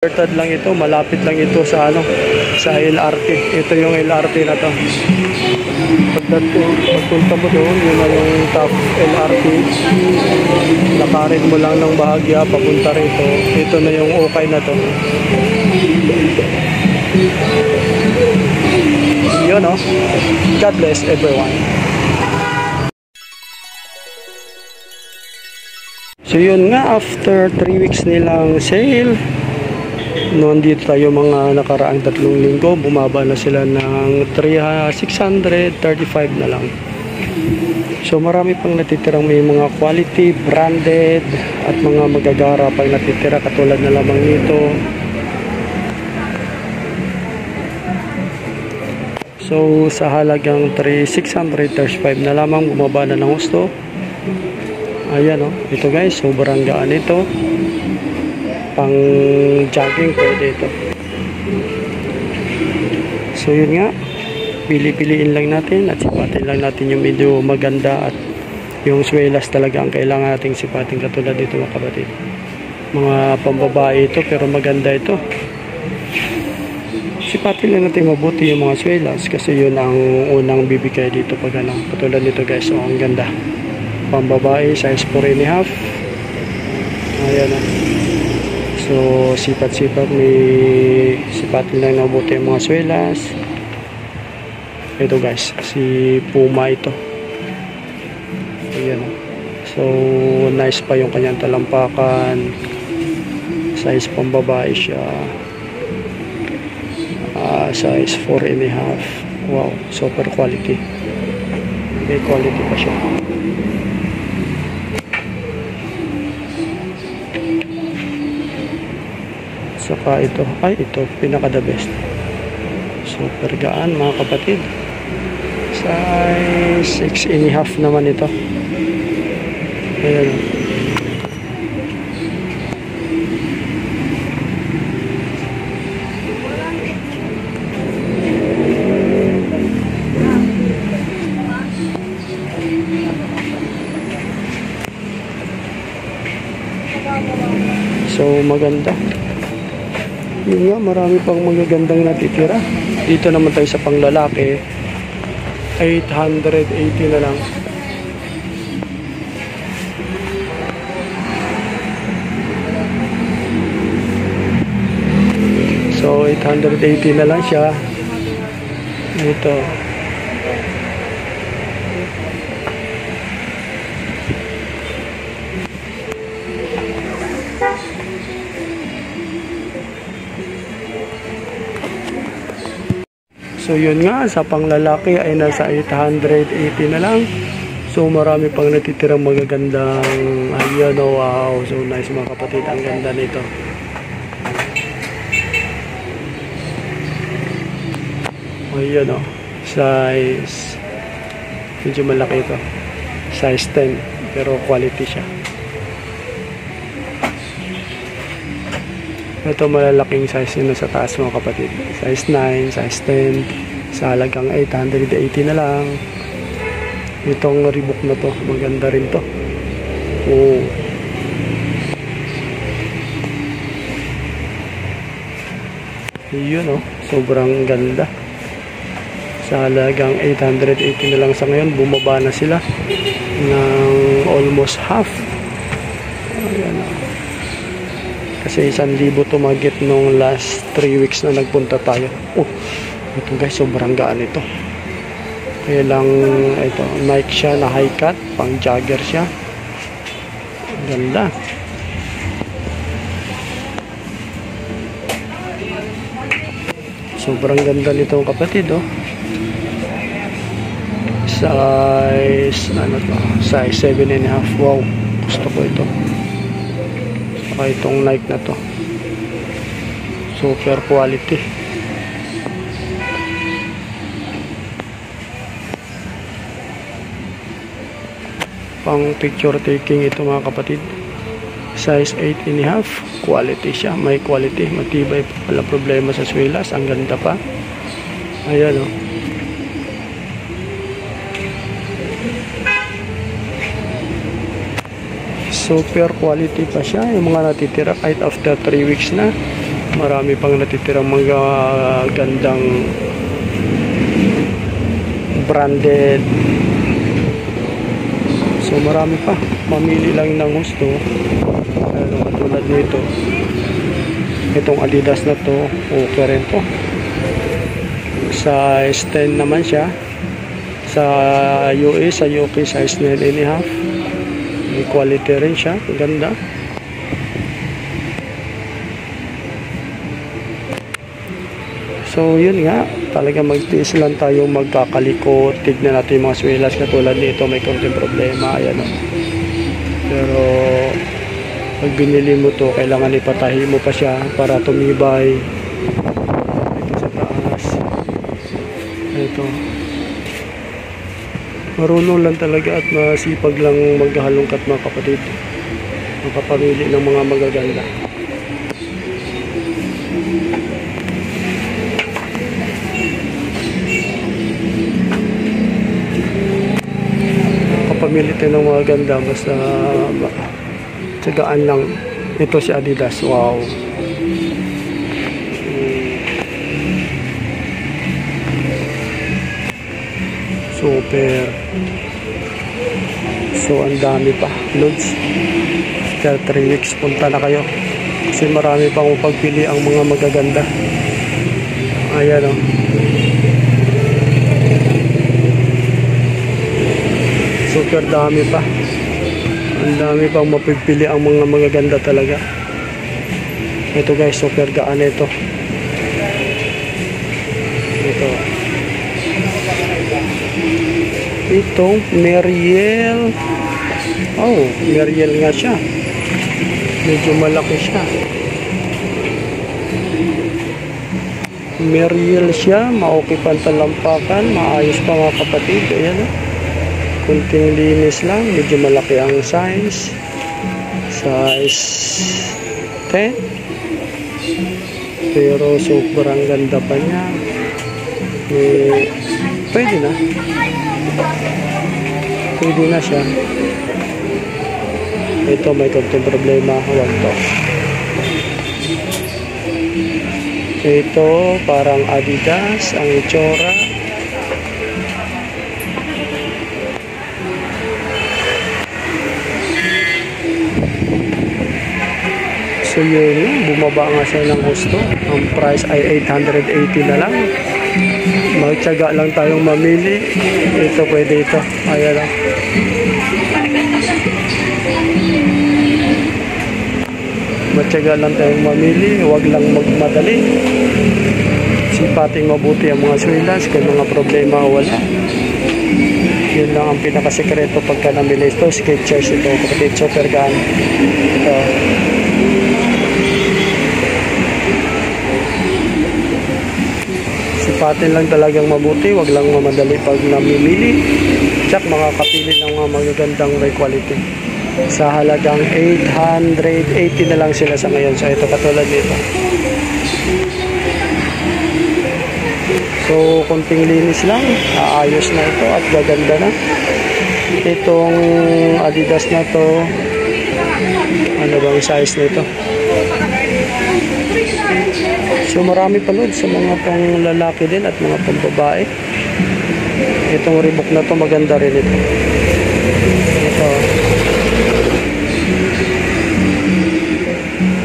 Tad lang ito, malapit lang ito sa sa LRT. Ito yung LRT na to. Pagpunta mo doon, yun na yung top LRT. Lakarin mo lang ng bahagya papunta rito. Ito na yung okay na to. Yun, no? God bless everyone. So yun nga, after 3 weeks nilang sale, noon dito tayo mga nakaraang 3 linggo, bumaba na sila ng 635 na lang. So marami pang natitirang may mga quality, branded at mga magagara pang natitira katulad na lamang nito. So sa halagang 635 na lamang, bumaba na ng husto. Ayan, oh, ito guys, sobrang gaan ito. Pang jogging pwede ito. So yun nga, pili-piliin lang natin at sipatin lang natin yung medyo maganda at yung swelas talaga ang kailangan nating sipatin katulad dito mga kapatid. Mga pambabae ito pero maganda ito. Sipatin lang natin mabuti yung mga swelas kasi yun ang unang bibigay dito pag katulad nito guys. So ang ganda. Pambabae size 4.5. Ayan na. So, sipat-sipat, may sipatin lang na mabuti yung mga swelas. Ito guys, si Puma ito. Ayan. So, nice pa yung kanyang talampakan. Size pambabae siya. Size 4.5. Wow, super quality. May quality pa siya. Saka ito, ito pinaka the best, super gaan mga kapatid, size 6.5 naman ito. Ayan. So maganda. Yun nga, marami pang magagandang natitira. Dito naman tayo sa panglalaki, 880 na lang. So 880 na lang siya. Ito. So yun nga, sa panglalaki ay nasa 880 na lang. So marami pang natitirang magagandang, ayan, oh, wow, so nice mga kapatid, ang ganda nito. Ayan, oh, size, medyo malaki ito, size 10 pero quality siya. Ito malalaking size yun sa taas mga kapatid. Size 9, size 10. Sa halagang 880 na lang. Itong Reebok na to. Maganda rin to. Oh. Yun, oh. Sobrang ganda. Sa halagang 880 na lang sa ngayon. Bumaba na sila ng almost half. Ayan, oh. Kasi 1,000 tumagit nung last 3 weeks na nagpunta tayo. Oh, ito guys, sobrang gaan ito. Kaya lang, ito, Nike siya na high cut, pang jogger siya. Ganda. Sobrang ganda nito kapatid, oh. Size, size 7.5. Wow, gusto ko ito. Itong Nike na to, super quality. Pang picture taking ito mga kapatid, size 8.5, quality siya, may quality, matibay, wala problema sa swelas, ang ganda pa. Ayan, oh. Super quality pa siya. Yung mga natitira kahit after 3 weeks na, Marami pang natitirang mga gandang branded. So marami pa, mamili lang ng gusto. Ano, katulad nito, itong Adidas na to, okay rin to. Size 10 naman siya. Sa US, sa UK, size 9.5. May quality rin siya, ganda. So yun nga, talaga magtiis lang tayo magkakalikot. Tignan natin yung mga swilas katulad nito, may konting problema, ayan o. Pero pag binili mo to, kailangan ipatahi mo pa siya para tumibay. Ito sa taas, ito, marunong lang talaga at masipag lang maghahalongkat mga kapatid, makapamili ng mga magaganda. Pamili tayo ng mga ganda, basta tsagaan lang. Ito si Adidas, wow, super. So ang dami pa loads. After 3 weeks punta na kayo kasi marami pang pagpili ang mga magaganda. Ayan o, super dami pa. Ang dami pang mapipili ang mga magaganda talaga. Ito guys, super gaan ito. Itong Merrell. Oh, Merrell nga siya. Medyo malaki siya. Merrell siya, maokay pantalampakan, maayos pa mga kapatid. Ayan o. Kunting linis lang, medyo malaki ang size. Size 10. Pero sobrang ganda pa niya. Pwede na. Pwede na siya. Ito may konting problema. Huwag to. Ito parang Adidas ang itsura. So yun, bumaba nga siya ng gusto. Ang price ay 880 na lang. Magtiyaga lang tayong mamili. Ito pwede ito. Ayan lang. Magtiyaga lang tayong mamili. Huwag lang magmadali. Sipating mabuti ang mga swilas. Kung mga problema wala. Yun lang ang pinakasekreto pagka namili ito. Skechers ito. Kapatid, super gaan. Ito. Sipatin lang talagang mabuti, wag lang mamadali pag namimili. Tsak makakapili ng mga magagandang may quality. Sa halagang 880 na lang sila sa ngayon. So ito katulad nito. So konting linis lang, aayos na ito at gaganda na. Itong Adidas na to, ano bang size nito? So marami pa load sa mga pang lalaki din at mga pang babae. Itong Reebok na to maganda rin ito. Ito.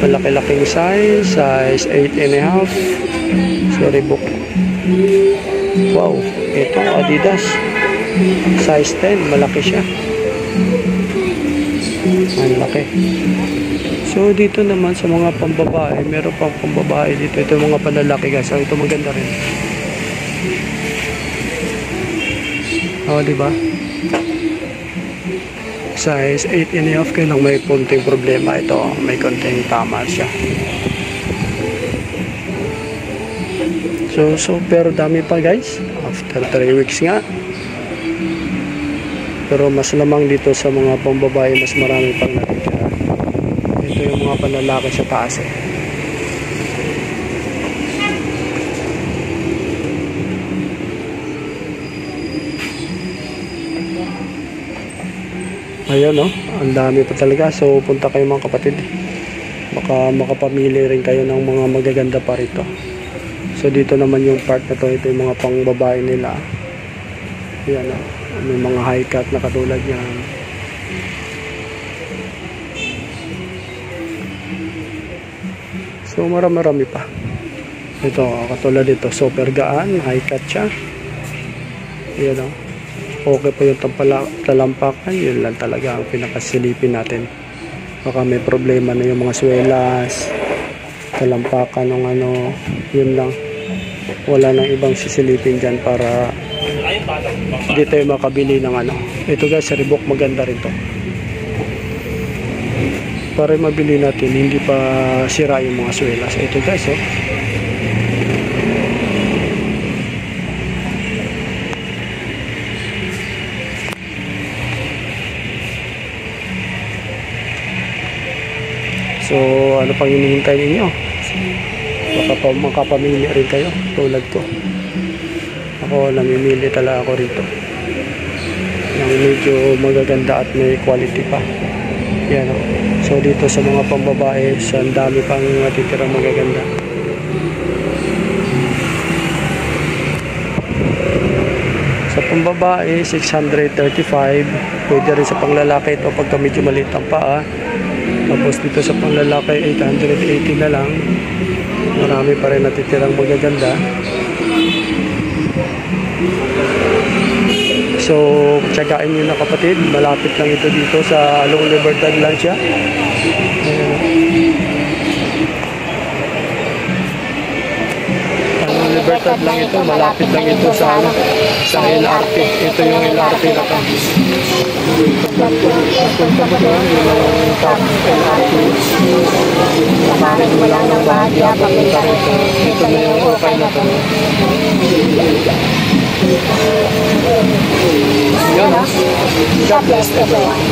Malaki-laking size, size 8.5. So Reebok. Wow, ito Adidas. Size 10, malaki siya. Ang laki. So dito naman sa mga pambabae, meron pang pambabae dito. Ito mga panlalaki guys. So ito maganda rin. Oh, di ba? Size 8.5 kaya lang may konting problema ito. May konting tama siya. So super dami pa guys. After 3 weeks nga. Pero mas lamang dito sa mga pambabae, mas marami pang natitira. Ito yung mga panlalaki sa taas eh. Ayan, no? Ang dami pa talaga. So punta kayo mga kapatid. Baka makapamili rin kayo ng mga magaganda pa rito. So dito naman yung part na to, ito yung mga pang babae nila. Yan o, may mga high cut na katulad yan. So marami pa. Ito, katulad dito, super gaan, high cut siya. Yan o. Okay po yung talampakan, yun lang talaga ang pinakasilipin natin. Baka may problema na yung mga swelas, talampakan ng ano, yun lang. Wala nang ibang sisilipin dyan para di tayo makabili ng ano. Ito guys, sa Reebok maganda rin to. Para mabili natin, hindi pa sira yung mga swelas. Ito guys, oh. So, ano pang hinihintay ninyo? Baka makapamili rin kayo, tulad ko. Ako, namimili talaga ako rito. Yung medyo magaganda at may quality pa. Yan o. So, dito sa mga pambabae, ang dami pang natitirang magaganda. Sa pambabae, 635. Pwede rin sa panglalaki ito pagka medyo maliit ang paa. Tapos dito sa panglalaki 880 na lang. Marami pa rin natitirang magaganda. So tsagain nyo na kapatid, malapit lang ito dito sa Along Libertad lang siya. Along Libertad lang ito, malapit lang ito sa LRT. Ito yung LRT na to. Punta mo doon yung top LRT. Samahan mo lang ng bahagya papunta rito. Ito na yung okay na to. Yun. God bless everyone.